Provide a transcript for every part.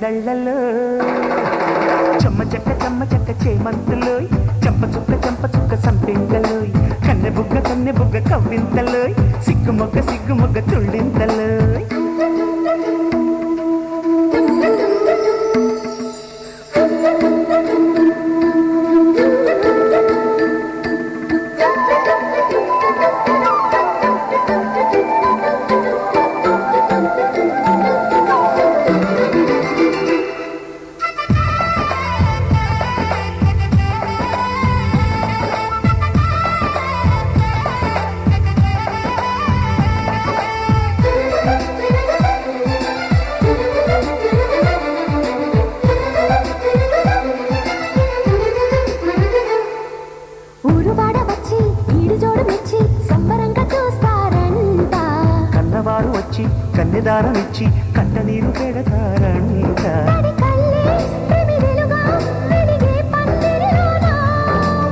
సందళ్ళలో చెమ్మ చెక్క చేమంతులో చెంప చుక్క సంపెంగలో కన్నె బుగ్గ కవ్వింతలో సిగ్గుమొగ్గ తుళ్ళింతలో కన్నవారు వచ్చి కన్నెదారం ఇచ్చి కంట నీరు పెడతారంట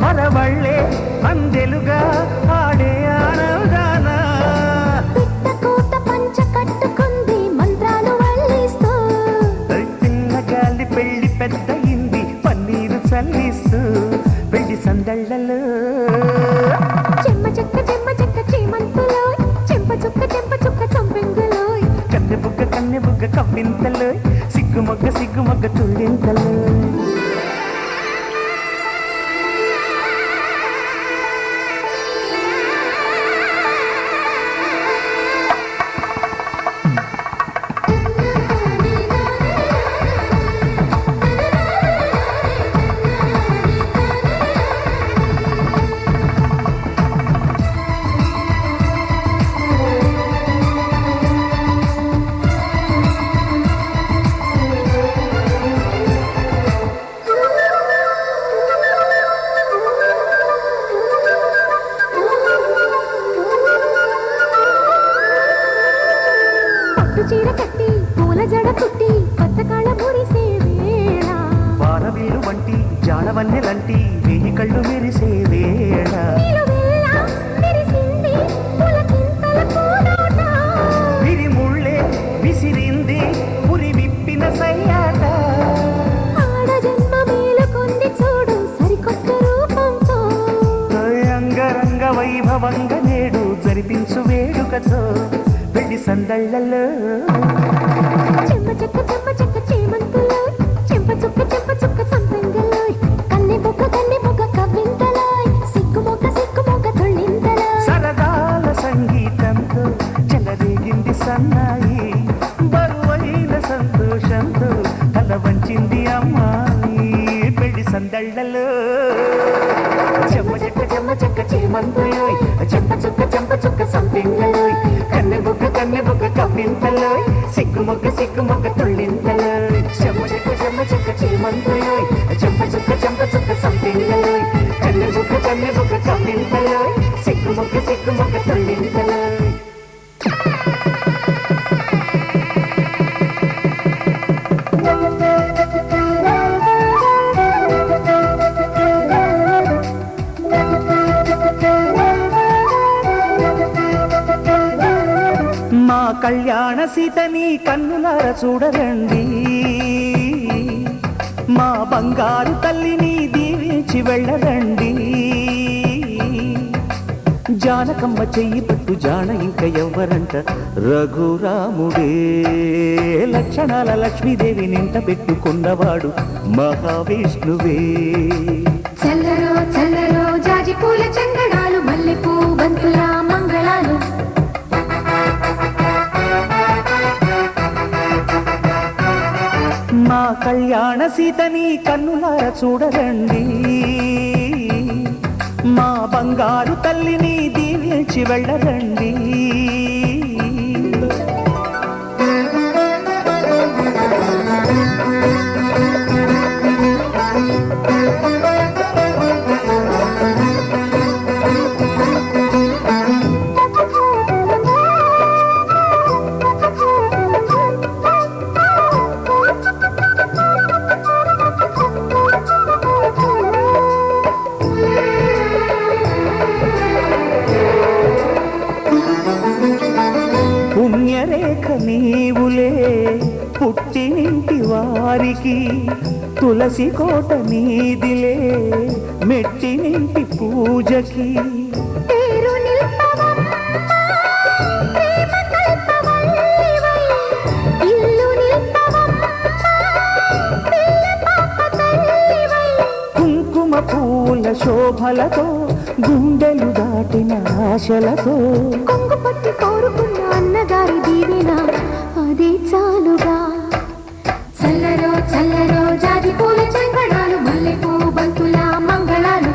మరవళ్ళే అందెలుగా ఆడే ఆనవుదానా పంచ కట్టుకుంది మంత్రాలు వల్లిస్తూ పిల్లగాలి పెళ్లి పెద్దయింది పన్నీరు చల్లిస్తూ పెళ్లి సందళ్ళలో చెమ్మ చెక్క చేమంతులో చెంప చుక్క చంపెంగులో కన్నె బుగ్గ కవ్వింతలో సిగ్గుమొగ్గ తుళ్ళింతలో చీర కట్టి పూల జడ కుట్టి కొత్త కాళ్ళ మురిసే వేళ వానవీరు వంటి జాడవన్నెలంటి వేయి కళ్ళు మెరిసే వేళ విరి ముళ్ళే విసిరింది పురి విప్పిన సయ్యాట ఆడ జన్మ మేలుకొంది చూడు సరికొత్త రూపంతో అంగరంగ వైభవంగ నేడు జరిపించు వేడుకతో పెళ్లి సందళ్ళలో చెమ్మ చెక్క చేమంతులో చెంప చుక్క సంపెంగలో కన్నె బుగ్గ కవ్వింతలో సిగ్గుమొగ్గ తుళ్ళింతలో సరదాల సంగీతంతో చెలరేగింది సన్నాయి బరువైన సంతోషంతో తల వంచింది అమ్మాయి పెళ్లి సందళ్ళలో చెమ్మ చెక్క చేమంతులో చెంప చుక్క సంపెంగలో కన్నె బుగ్గ కవ్వింతలో సిగ్గుమొగ్గ తుళ్ళింతలో చెమ్మ చెక్క చేమంతులో చెంప చుక్క సంపెంగలో కన్నె బుగ్గ కవ్వింతలో సిగ్గుమొగ్గ తుళ్ళింతలో మా కళ్యాణ సీతని కన్నులార చూడరండి మా బంగారు తల్లిని దీవించి వెళ్ళరండి జానకమ్మ చెయ్యి పట్టు జాన ఇంక ఎవ్వరంట రఘురాముడే లక్షణాల లక్ష్మీదేవి నింట పెట్టుకున్నవాడు మహావిష్ణువే చల్లరో జాజి పూల చందనాలు మల్లెపూ బంతుల మంగళాలు మా కళ్యాణ సీతని కన్నులార చూడరండి మా బంగారు తల్లిని దీవించి వెళ్ళరండి పుట్టినింటి వారికి తులసి కోట నీదిలే మెట్టినింటి పూజకి పేరు నిల్పవమ్మ, ప్రేమ కల్పవల్లివై. ఇల్లు నిల్పవమ్మ, పిల్ల పాప తల్లివై. కుంకుమ పూల శోభలతో గుండెలు దాటిన ఆశలతో కొంగు పట్టి కోరుకున్న అన్నగారి దీవెన అదే చాలుగా. చల్లరో చల్లరో జాజి పూల చంగడాలు, మల్లెపూ బంతుల మంగళాలు.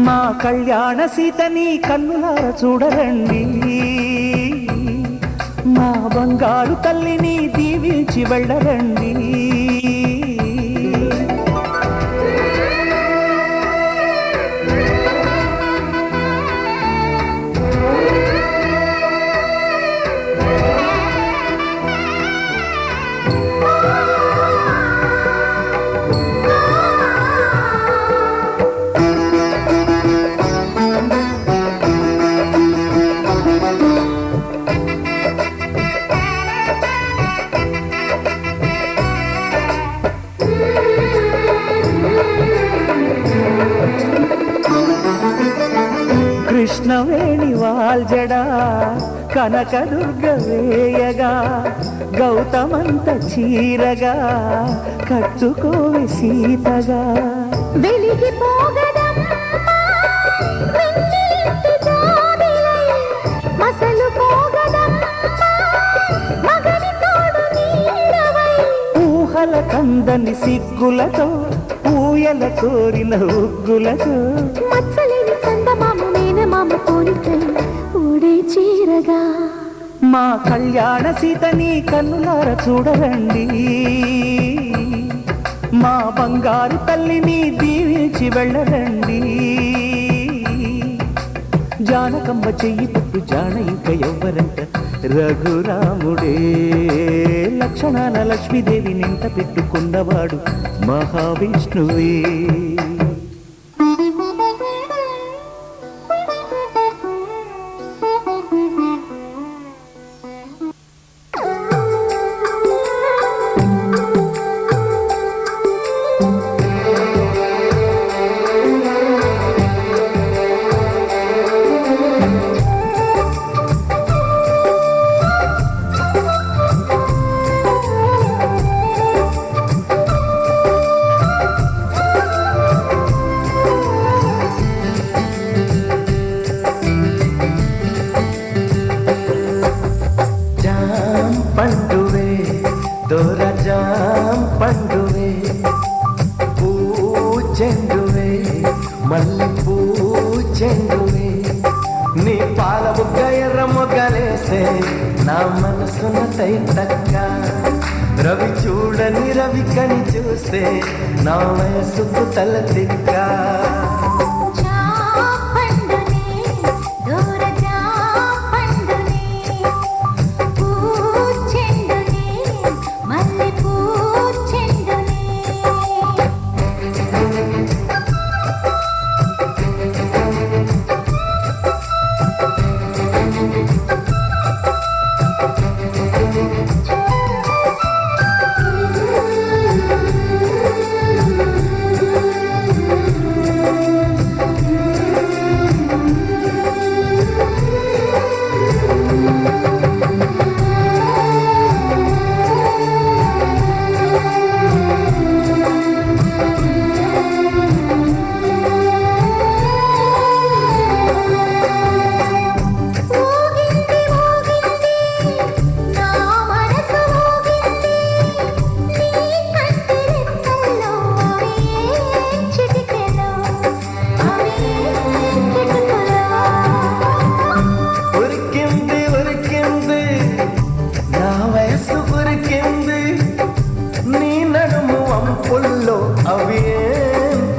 మా కళ్యాణ సీతని కన్నులార చూడరండి, మా బంగారు తల్లిని దీవించి వెళ్ళరండి. కృష్ణవేణి వాల్జడా కనకదుర్గ వేయగా గౌతమంత చీరగా కట్టుకోవి సీతగా. వెలిగిపోగదమ్మా వెన్నెలింటి జాబిలై, మసలుపోగదమ్మా మగని తోడు నీడవై. ఊహల కందని సిగ్గులతో ఊయల కోరిన ఉగ్గులతో మచ్చలేని చందమామ మేనమామ కోరికై ఊడే చీరగా. మా కళ్యాణ సీతని కన్నులార చూడరండి, మా బంగారు తల్లిని దీవించి వెళ్ళరండి. జానకమ్మ చెయ్యి పట్టు జాన ఇంక ఎవ్వరంట రఘురాముడే. లక్షణాల లక్ష్మీదేవి నింట పెట్టుకున్నవాడు మహావిష్ణువే. పండువే దొరజాం పండువే పూచెండువే మల్లె పూచెండువే. నీ పాల బుగ్గ ఎర్ర మొగ్గలేసే నా మనసున తైతక్క. రవి చూడని రవి కని చూస్తే నా వయసుకు తల తిక్క.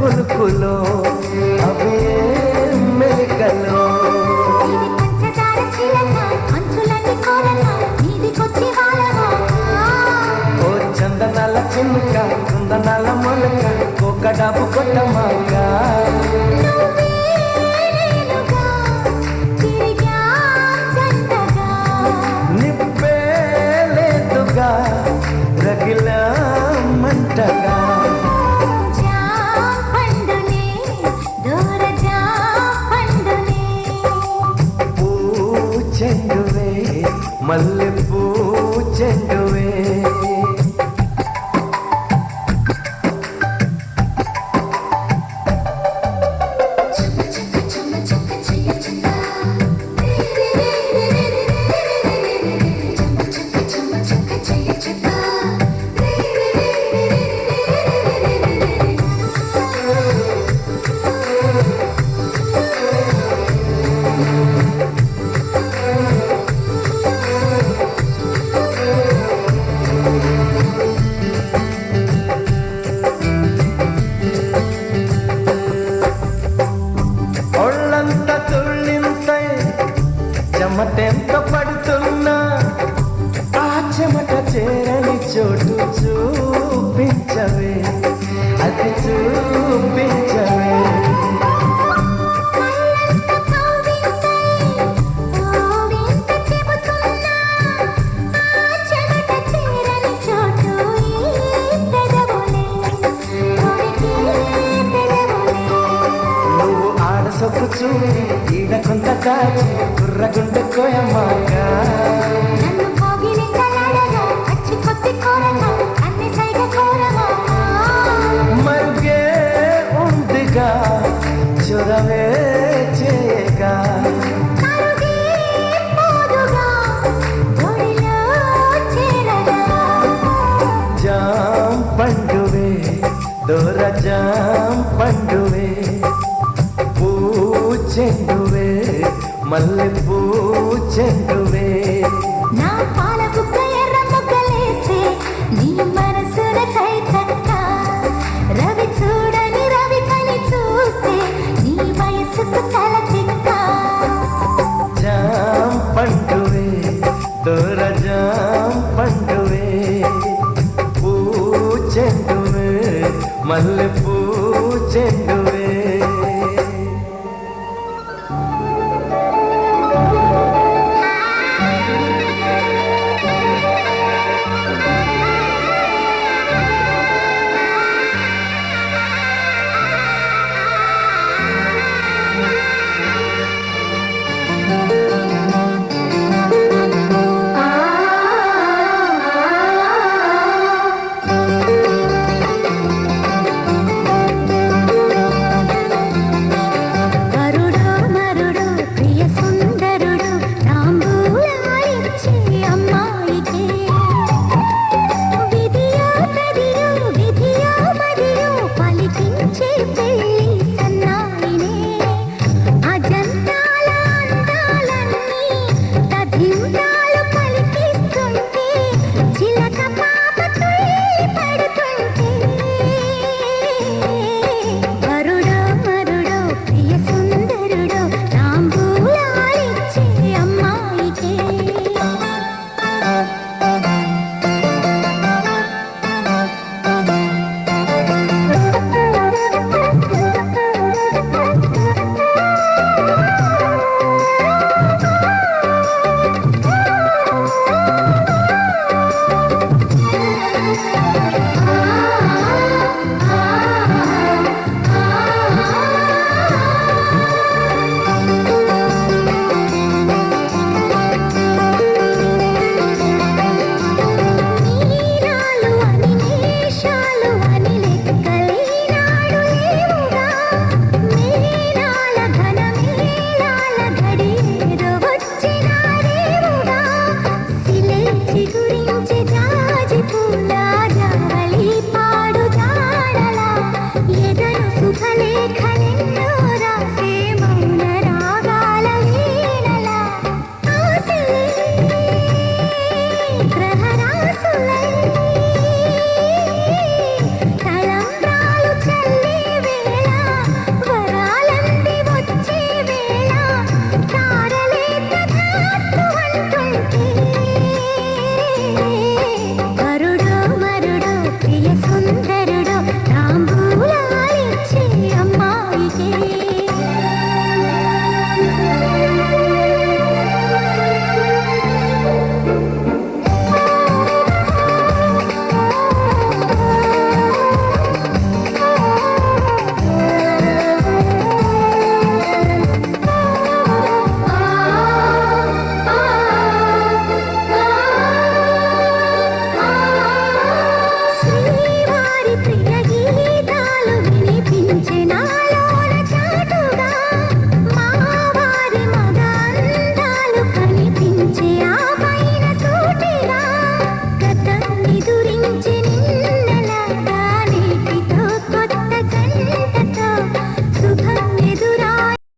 మెరుపులో అవే మెలికలో ఓ చందనాల చినుక కుందనాల మొలక ఒక డబ్బు కొట్టమాక నువ్వే నేనుగా తిరిగా మల్లెపూ చెండువే ఒళ్ళంత తుళ్ళింతై చెమటెంత పడుతున్నా ఆ చెమట చేరని చోటు చూపించవే అది చూపించవే నువ్వు ఆడసొప్పు చూడి ఈడ కొంత కాచి కుర్రగుండె కోయమాక మరుగే ఉందిగా చొరవే చేయగా జాం పండువే దొర జాం పండువే పూ చెండువే మల్లె పూ చెండు